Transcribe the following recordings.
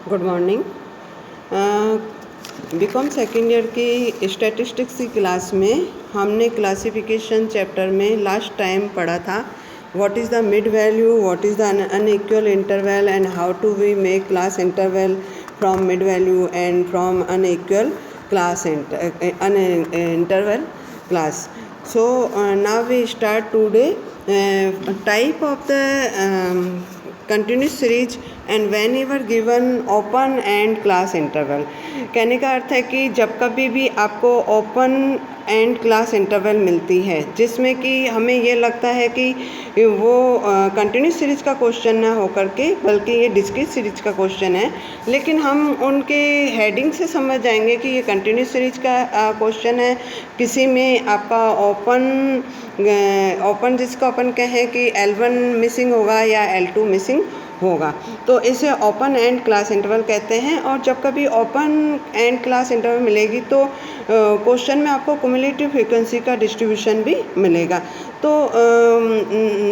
Good morning. BCom second year की statistics की class में हमने क्लासिफिकेशन चैप्टर में लास्ट टाइम पढ़ा था what is the mid value, what is the unequal interval and how to we make class interval from mid value and from unequal class interval class. So now we start today type of the continuous series and whenever given open and class interval. कहने का अर्थ है कि जब कभी भी आपको open end class interval मिलती है जिसमें कि हमें ये लगता है कि वो कंटिन्यूस सीरीज का क्वेश्चन ना होकर के बल्कि ये डिस्क्रीट सीरीज का क्वेश्चन है, लेकिन हम उनके हेडिंग से समझ जाएंगे कि ये कंटिन्यूस सीरीज का क्वेश्चन है। किसी में आपका ओपन जिसको अपन कहें कि L1 मिसिंग होगा या L2 मिसिंग होगा, तो इसे ओपन एंड क्लास इंटरवल कहते हैं। और जब कभी ओपन एंड क्लास इंटरवल मिलेगी तो क्वेश्चन में आपको क्युमुलेटिव फ्रीक्वेंसी का डिस्ट्रीब्यूशन भी मिलेगा। तो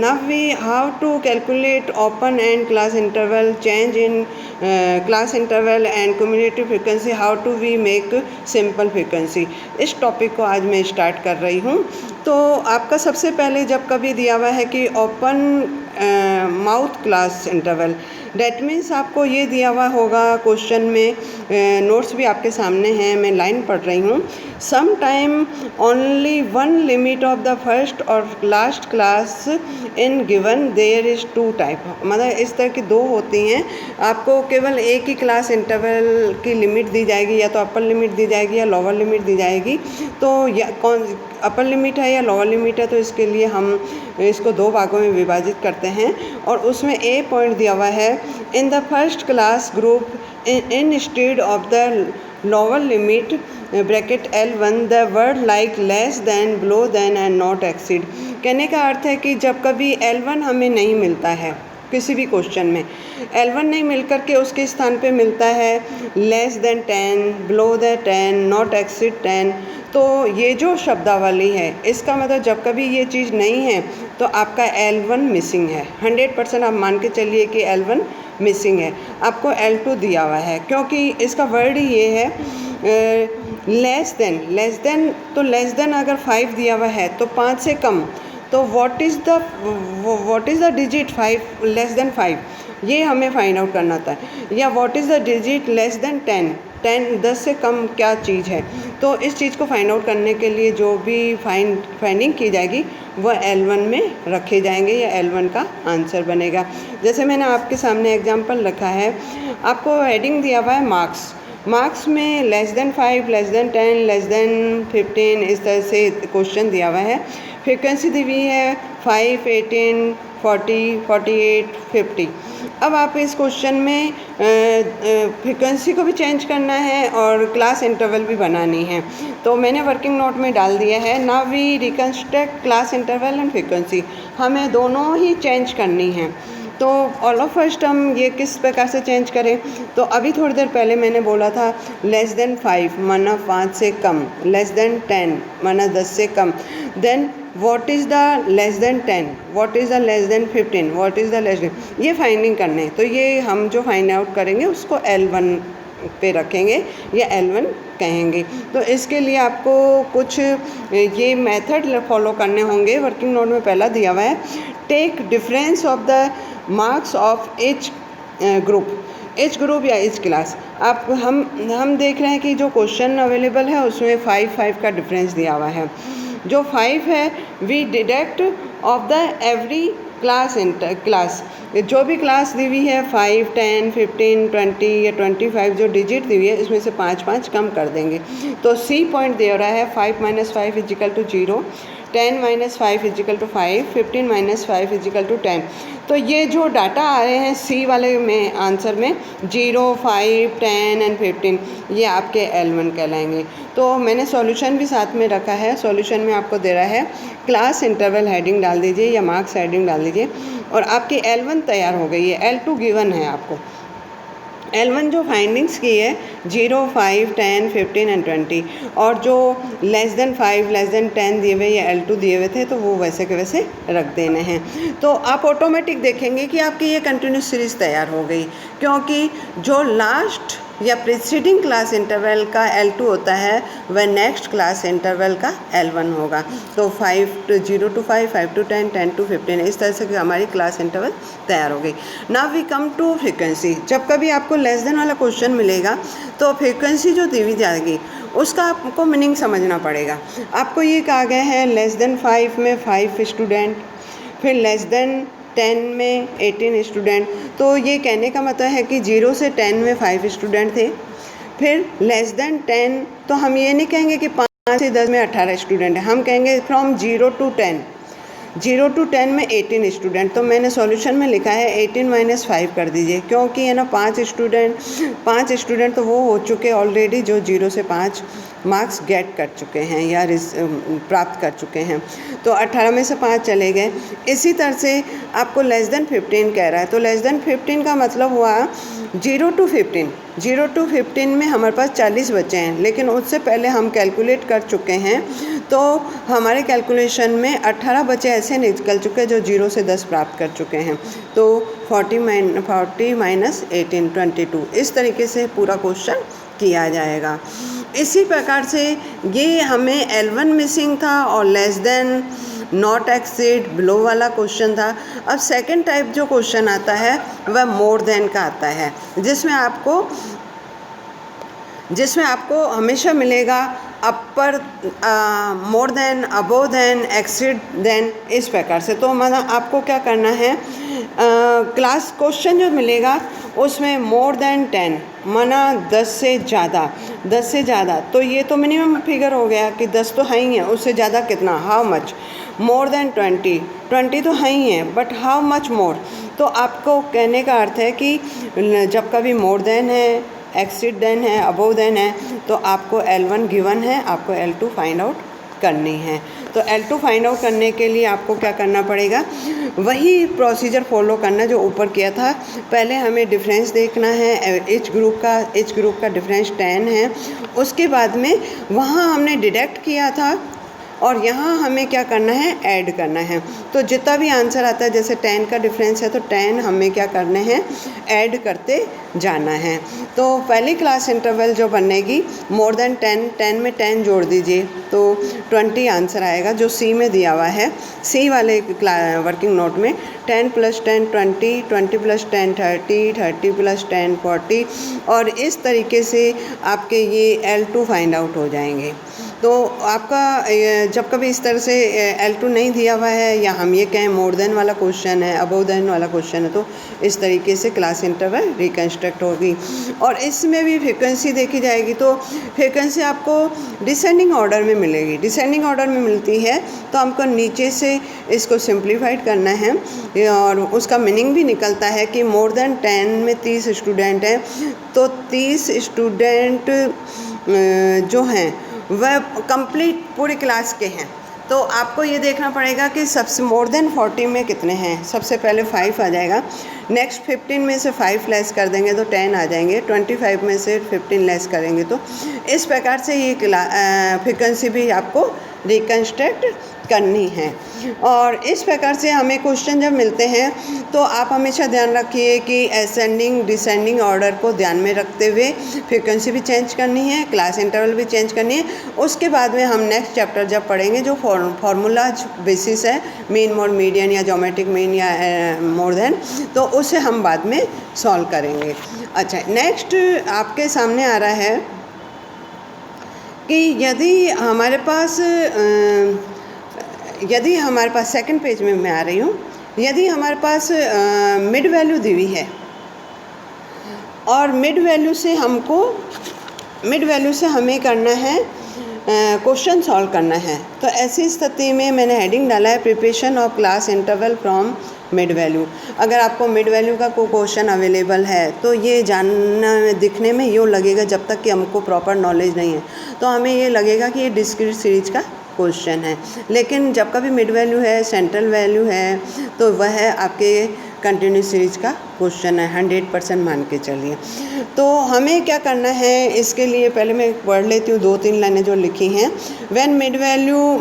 now we how to calculate open end class interval, change in class interval and cumulative frequency, how to we make simple frequency, इस टॉपिक को आज मैं स्टार्ट कर रही हूँ। तो आपका सबसे पहले जब कभी दिया हुआ है कि open mouth class interval, that means आपको ये दिया हुआ होगा क्वेश्चन में, नोट्स भी आपके सामने हैं, मैं लाइन पढ़ रही हूँ। Some time only one limit of the first और last class in given there is two type, मतलब इस तरह की दो होती हैं। आपको केवल एक ही क्लास इंटरवल की लिमिट दी जाएगी, या तो अपर लिमिट दी जाएगी या लोअर लिमिट दी जाएगी। तो या कौन अपर लिमिट है या लोअर लिमिट है, तो इसके लिए हम इसको दो भागों में विभाजित करते हैं और उसमें ए पॉइंट दिया हुआ है, in the first class group instead of the lower limit bracket L1 the word like less than, below than and not exceed. कहने का अर्थ है कि जब कभी L1 हमें नहीं मिलता है किसी भी क्वेश्चन में, L1 नहीं मिल कर के उसके स्थान पे मिलता है less than 10, below the 10, not exceed 10, तो ये जो शब्दावली है इसका मतलब जब कभी ये चीज़ नहीं है तो आपका L1 मिसिंग है। 100% आप मान के चलिए कि L1 मिसिंग है। आपको L2 दिया हुआ है क्योंकि इसका वर्ड ही ये है लेस देन, तो लेस देन अगर 5 दिया हुआ है तो 5 से कम, तो what is the digit 5 less than 5, ये हमें फाइंड आउट करना होता है। या what is the digit less than 10 से कम क्या चीज़ है। तो इस चीज़ को फाइंड आउट करने के लिए जो भी फाइंडिंग की जाएगी वह L1 में रखे जाएंगे या L1 का आंसर बनेगा। जैसे मैंने आपके सामने एग्जांपल रखा है, आपको हेडिंग दिया हुआ है मार्क्स में less than 5, less than 10, less than 15, इस तरह से क्वेश्चन दिया हुआ है। फ्रीक्वेंसी दी हुई है 5, 18, 40, 48, 50। अब आप इस क्वेश्चन में फ्रीक्वेंसी को भी चेंज करना है और क्लास इंटरवल भी बनानी है, तो मैंने वर्किंग नोट में डाल दिया है। Now we reconstruct class interval and frequency, हमें दोनों ही चेंज करनी है। तो ऑल ऑफ फर्स्ट हम ये किस प्रकार से चेंज करें, तो अभी थोड़ी देर पहले मैंने बोला था लेस देन 5 माना 5 से कम, लेस देन 10 माना 10 से कम, then what is the less than 10, what is the less than 15, what is the less than, ये फाइंडिंग करने। तो ये हम जो फाइंड आउट करेंगे उसको L1 पे रखेंगे या L1 कहेंगे। तो इसके लिए आपको कुछ ये मेथड फॉलो करने होंगे। वर्किंग नोट में पहला दिया हुआ है, take difference of the marks of H group या एच क्लास। आप हम देख रहे हैं कि जो क्वेश्चन अवेलेबल है उसमें 5 का डिफरेंस दिया हुआ है। जो 5 है we deduct of the every class, जो भी क्लास दी हुई है 5, 10, 15, 20 या 25 जो डिजिट दी हुई है इसमें से 5 कम कर देंगे। तो सी पॉइंट दे रहा है 5 - 5 = 0, 10 - 5 = 5, 15 - 5 = 10। तो ये जो डाटा आ रहे हैं सी वाले में आंसर में 0, 5, 10 एंड 15, ये आपके L1 कहलाएंगे। तो मैंने सॉल्यूशन भी साथ में रखा है। सॉल्यूशन में आपको दे रहा है क्लास इंटरवल हेडिंग डाल दीजिए या मार्क्स हेडिंग डाल दीजिए और आपकी L1 तैयार हो गई है। L2 गिवन है आपको। L1 जो फाइंडिंग्स की है 0, 5, 10, 15 एंड 20, और जो लेस देन 5 लेस देन 10 दिए हुए या L2 दिए हुए थे तो वो वैसे के वैसे रख देने हैं। तो आप ऑटोमेटिक देखेंगे कि आपकी ये कंटिन्यूस सीरीज़ तैयार हो गई, क्योंकि जो लास्ट या प्रीसीडिंग क्लास इंटरवल का L2 होता है वह नेक्स्ट क्लास इंटरवल का L1 होगा। तो 0 to 5, 5 to 10, 10 to 15, इस तरह से हमारी क्लास इंटरवल तैयार हो गई। Now we come to frequency. जब कभी आपको लेस देन वाला क्वेश्चन मिलेगा तो फ्रीक्वेंसी जो दी जाएगी उसका आपको मीनिंग समझना पड़ेगा। आपको ये कहा गया है लेस देन 5 में 5 स्टूडेंट, फिर लेस देन 10 में 18 स्टूडेंट। तो ये कहने का मतलब है कि 0 से 10 में 5 स्टूडेंट थे। फिर लेस देन 10 तो हम ये नहीं कहेंगे कि 5 से 10 में 18 स्टूडेंट हैं, हम कहेंगे फ्रॉम 0 to 10, 0 to 10 में 18 स्टूडेंट। तो मैंने सॉल्यूशन में लिखा है 18 - 5 कर दीजिए, क्योंकि है ना 5 स्टूडेंट तो वो हो चुके ऑलरेडी जो 0 से 5 मार्क्स गेट कर चुके हैं या प्राप्त कर चुके हैं। तो 18 में से 5 चले गए। इसी तरह से आपको लेस देन 15 कह रहा है, तो लेस देन 15 का मतलब हुआ 0 to 15। 0 to 15 में हमारे पास 40 बचे हैं, लेकिन उससे पहले हम कैलकुलेट कर चुके हैं। तो हमारे कैलकुलेशन में 18 बचे ऐसे निकल चुके हैं जो 0 से 10 प्राप्त कर चुके हैं। तो 40 माइनस 18 22, इस तरीके से पूरा क्वेश्चन किया जाएगा। इसी प्रकार से ये हमें L1 मिसिंग था और less than, not exceed, below वाला क्वेश्चन था। अब सेकंड टाइप जो क्वेश्चन आता है वह मोर देन का आता है, जिसमें आपको हमेशा मिलेगा upper, more than, above than, exceed than, इस प्रकार से। तो मतलब आपको क्या करना है, क्लास क्वेश्चन जो मिलेगा उसमें मोर देन 10 माना 10 से ज़्यादा, तो ये तो मिनिमम फिगर हो गया कि 10 तो है ही है, उससे ज़्यादा कितना, हाउ मच। मोर देन 20 तो है ही है, बट हाउ मच मोर। तो आपको कहने का अर्थ है कि जब कभी मोर देन है, एक्सीड देन है, अबोव देन है, तो आपको L1 गिवन है, आपको L2 फाइंड आउट करनी है। तो L2 फाइंड आउट करने के लिए आपको क्या करना पड़ेगा, वही प्रोसीजर फॉलो करना जो ऊपर किया था। पहले हमें डिफरेंस देखना है, एच ग्रुप का डिफरेंस 10 है। उसके बाद में वहाँ हमने डिडक्ट किया था और यहाँ हमें क्या करना है, ऐड करना है। तो जितना भी आंसर आता है, जैसे 10 का डिफरेंस है तो 10 हमें क्या करने हैं, ऐड करते जाना है। तो पहली क्लास इंटरवल जो बनेगी मोर देन 10 में 10 जोड़ दीजिए तो 20 आंसर आएगा, जो सी में दिया हुआ है। सी वाले वर्किंग नोट में 10 + 10 20, 20 + 10 30, 30 + 10 40, और इस तरीके से आपके ये L2 फाइंड आउट हो जाएंगे। तो आपका जब कभी इस तरह से L2 नहीं दिया हुआ है, या हम ये कहें मोर देन वाला क्वेश्चन है, अबोव देन वाला क्वेश्चन है, तो इस तरीके से क्लास इंटरवल रिकन्स्ट्रक्ट होगी। और इसमें भी फ्रीक्वेंसी देखी जाएगी, तो फ्रीक्वेंसी आपको डिसेंडिंग ऑर्डर में मिलेगी। डिसेंडिंग ऑर्डर में मिलती है तो हमको नीचे से इसको सिंप्लीफाइड करना है, और उसका मीनिंग भी निकलता है कि मोर देन 10 में 30 स्टूडेंट हैं, तो 30 स्टूडेंट जो हैं वह कंप्लीट पूरी क्लास के हैं। तो आपको ये देखना पड़ेगा कि सबसे मोर देन 40 में कितने हैं। सबसे पहले 5 आ जाएगा, नेक्स्ट 15 में से 5 लेस कर देंगे तो 10 आ जाएंगे, 25 में से 15 लेस करेंगे तो इस प्रकार से ये फ्रीक्वेंसी भी आपको रिकन्स्ट्रक्ट करनी है। और इस प्रकार से हमें क्वेश्चन जब मिलते हैं तो आप हमेशा ध्यान रखिए कि असेंडिंग डिसेंडिंग ऑर्डर को ध्यान में रखते हुए फ्रीक्वेंसी भी चेंज करनी है, क्लास इंटरवल भी चेंज करनी है। उसके बाद में हम नेक्स्ट चैप्टर जब पढ़ेंगे जो फार्मूला बेसिस है, मीन मोड मीडियन या ज्योमेट्रिक मीन या मोर देन, तो उसे हम बाद में सॉल्व करेंगे। अच्छा, नेक्स्ट आपके सामने आ रहा है कि यदि हमारे पास सेकंड पेज में मैं आ रही हूँ, यदि हमारे पास मिड वैल्यू दी हुई है और मिड वैल्यू से हमें करना है क्वेश्चन सॉल्व करना है, तो ऐसी स्थिति में मैंने हेडिंग डाला है preparation of class interval from mid value. अगर आपको मिड वैल्यू का कोई क्वेश्चन अवेलेबल है तो ये जानना दिखने में यूँ लगेगा, जब तक कि हमको प्रॉपर नॉलेज नहीं है तो हमें ये लगेगा कि ये डिस्क्रीट सीरीज का क्वेश्चन है। लेकिन जब कभी मिड वैल्यू है, सेंट्रल वैल्यू है, तो वह आपके कंटिन्यूस सीरीज का क्वेश्चन है, 100% मान के चलिए। तो हमें क्या करना है इसके लिए, पहले मैं पढ़ लेती हूँ 2-3 लाइनें जो लिखी हैं। व्हेन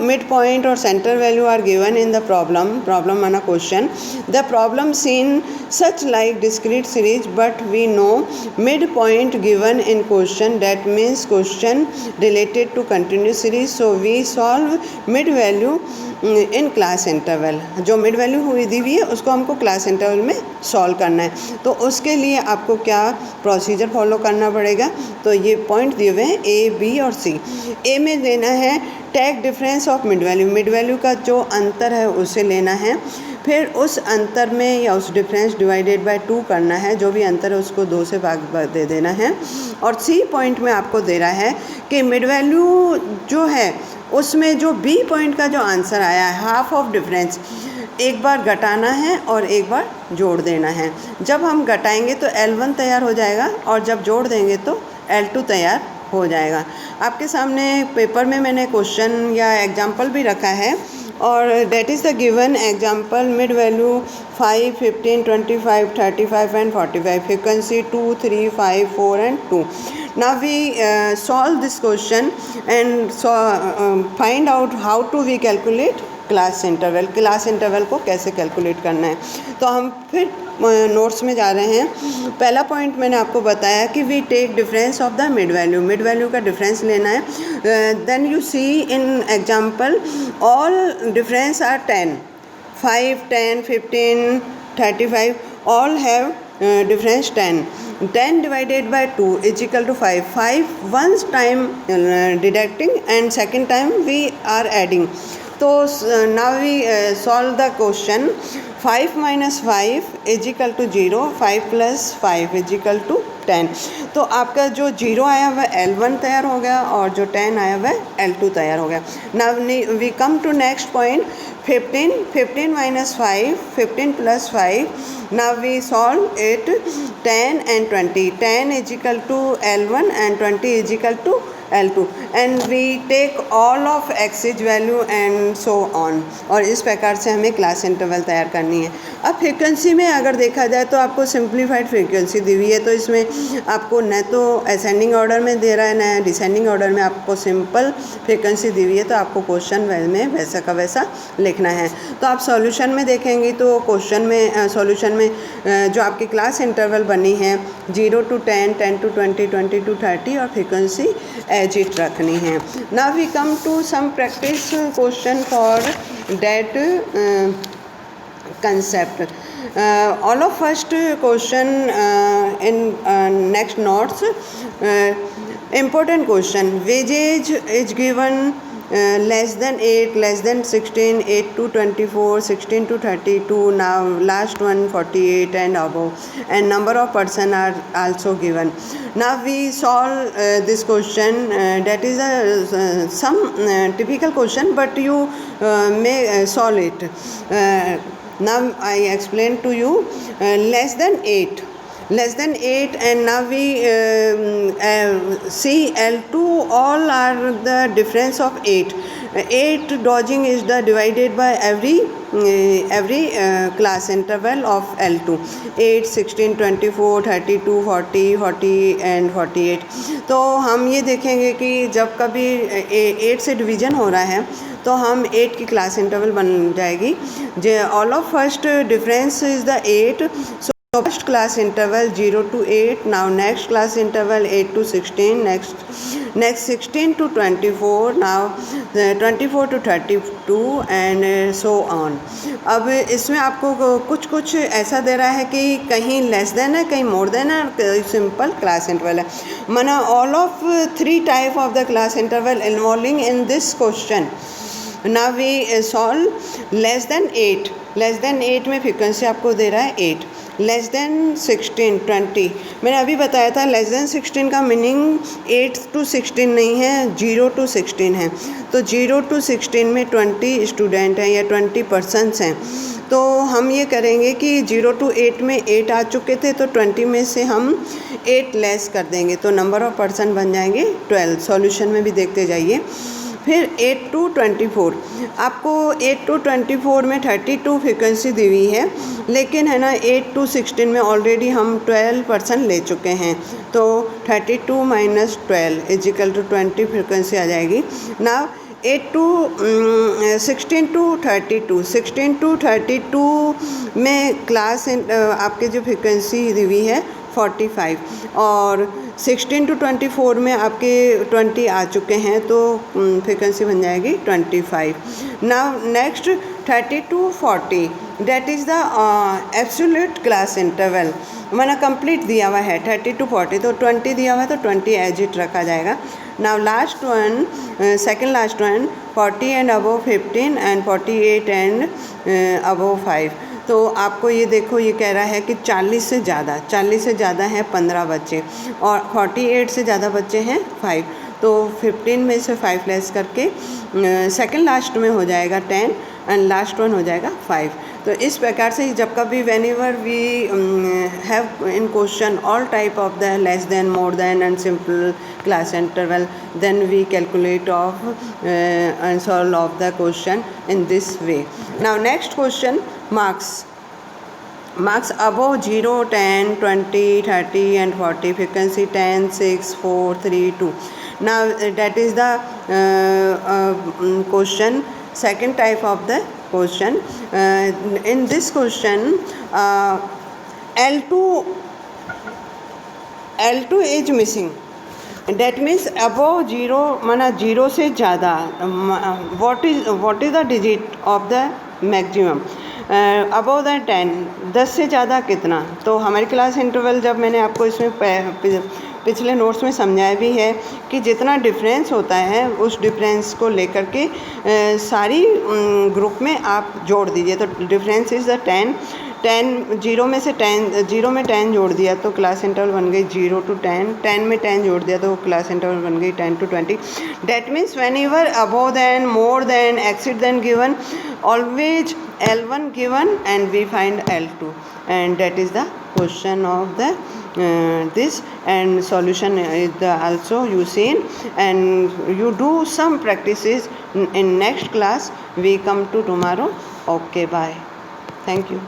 मिड पॉइंट और centre value are given in the problem माना question, the problem seen such like discrete series but we know mid point given in question, that means question related to continuous series, so we solve mid value in class interval. जो mid value हुई दी हुई है उसको हमको class interval में solve करना है। तो उसके लिए आपको क्या प्रोसीजर फॉलो करना पड़ेगा, तो ये पॉइंट दिए हुए हैं ए, बी और सी। ए में लेना है take difference of mid value का जो अंतर है उसे लेना है, फिर उस अंतर में या उस डिफरेंस डिवाइडेड बाय 2 करना है, जो भी अंतर है उसको 2 से भाग दे देना है। और सी पॉइंट में आपको दे रहा है कि मिड वैल्यू जो है उसमें जो बी पॉइंट का जो आंसर आया है हाफ ऑफ डिफरेंस, एक बार घटाना है और एक बार जोड़ देना है। जब हम घटाएंगे तो L1 तैयार हो जाएगा और जब जोड़ देंगे तो L2 तैयार हो जाएगा। आपके सामने पेपर में मैंने क्वेश्चन या एग्जाम्पल भी रखा है, और that is the given example mid value 5, 15, 25, 35 and 45, frequency 2, 3, 5, 4 and 2. Now we solve this question and find out how to we calculate class interval को कैसे कैलकुलेट करना है। तो हम फिर नोट्स में जा रहे हैं। पहला पॉइंट मैंने आपको बताया कि we take difference of the mid value का डिफरेंस लेना है। Then you see in example all difference are 10, 5, 10, 15, 35 all have difference 10 divided by 2 is equal to 5 once time deducting and second time we are adding. So now we solve the question. 5 minus 5 is equal to 0, 5 plus 5 is equal to 10. तो आपका जो 0 आया वह L1 तैयार हो गया और जो 10 आया वह L2 तैयार हो गया। Now we come to next point, 15 minus 5, 15 plus 5. Now we solve it, 10 and 20. 10 is equal to L1 and 20 is equal to L2 and we take all of x's value and so on। और इस प्रकार से हमें class interval तैयार करनी है। अब frequency में अगर देखा जाए तो आपको सिंप्लीफाइड फ्रीक्वेंसी दी हुई है, तो इसमें आपको न तो असेंडिंग ऑर्डर में दे रहा है न डिसेंडिंग ऑर्डर में, आपको सिंपल फ्रीक्वेंसी दी हुई है, तो आपको क्वेश्चन में वैसा का वैसा लिखना है। तो आप सॉल्यूशन में देखेंगे तो क्वेश्चन में सॉल्यूशन में जो आपकी क्लास इंटरवल बनी है 0 to 10, 10 to 20, 20 to 30 और फ्रीक्वेंसी एज इट रखनी है। Now we come to some practice question for that concept. All of first question in next notes, important question, wages is given less than 8, less than 16, 8 to 24, 16 to 32, now last one 48 and above, and number of person are also given. Now we solve this question, that is some typical question, but you may solve it. Now I explain to you, less than 8 and now we see L2 all are the difference of 8 dodging is the divided by every class interval of L2, 8, 16, 24, 32, 40, 40 and 48। तो हम ये देखेंगे कि जब कभी 8 से division हो रहा है तो हम 8 की क्लास इंटरवल बन जाएगी। All of first difference is the 8, so first class interval 0 to 8, now next class interval 8 to 16, next 16 to 24, now 24 to 32 and so on। अब इसमें आपको कुछ ऐसा दे रहा है कि कहीं लेस देन है, कहीं मोर देन है, कहीं सिंपल क्लास इंटरवल है। माना all of 3 type of the class interval involving in this question. Now we solve less than 8 में फ्रीक्वेंसी आपको दे रहा है 8, लेस देन 16, 20। मैंने अभी बताया था लेस देन 16 का मीनिंग 8 to 16 नहीं है, 0 to 16 है। तो 0 to 16 में 20 स्टूडेंट हैं या 20 पर्सन्स हैं। तो हम ये करेंगे कि 0 to 8 में 8 आ चुके थे, तो 20 में से हम 8 लेस कर देंगे, तो नंबर ऑफ पर्सन बन जाएंगे 12। सॉल्यूशन में भी देखते जाइए। फिर 8 to 24, आपको 8 to 24 में 32 फ्रिक्वेंसी दी हुई है, लेकिन है ना 8 to 16 में ऑलरेडी हम 12% ले चुके हैं, तो 32 माइनस 12 इजिकल टू 20 फ्रिक्वेंसी आ जाएगी ना। 16 to 32, 16 to 32 में क्लास आपके जो फ्रिक्वेंसी दी हुई है 45, और 16 to 24 में आपके 20 आ चुके हैं, तो फ्रिक्वेंसी बन जाएगी 25। Now next 30 to 40, that is the absolute class interval, मैंने कंप्लीट दिया हुआ है 30 to 40, तो 20 दिया हुआ है तो 20 एज इट रखा जाएगा। Now last one, second last one, 40 and above 15 and 48 and above 5। तो आपको ये देखो, ये कह रहा है कि 40 से ज़्यादा है 15 बच्चे, और 48 से ज़्यादा बच्चे हैं 5, तो 15 में से 5 लेस करके सेकंड लास्ट में हो जाएगा 10 एंड लास्ट वन हो जाएगा 5। तो इस प्रकार से जब कभी whenever we have in question all type of the less than, more than and simple class interval, then we calculate of and solve of the question in this way. Now next question, marks above 0, 10, 20, 30 and 40, frequency 10, 6, 4, 3, 2. Now that is the question, second type of the question. In this question L2 is missing, that means above 0 माना 0 से ज़्यादा, what is the digit of the maximum, above the 10, 10 से ज़्यादा कितना। तो हमारी class interval जब मैंने आपको इसमें पिछले नोट्स में समझाया भी है कि जितना डिफरेंस होता है उस डिफरेंस को लेकर के सारी ग्रुप में आप जोड़ दीजिए। तो डिफरेंस इज़ द 10, 0 में से 0 में 10 जोड़ दिया तो क्लास इंटरवल बन गई 0 to 10, 10 में 10 जोड़ दिया तो क्लास इंटरवल बन गई 10 to 20। That means whenever above than, more than, exceed than given, always L1 given and we find L2, and that is the question of the this, and solution is also you seen, and you do some practices in next class. We come to tomorrow. Okay, bye. Thank you.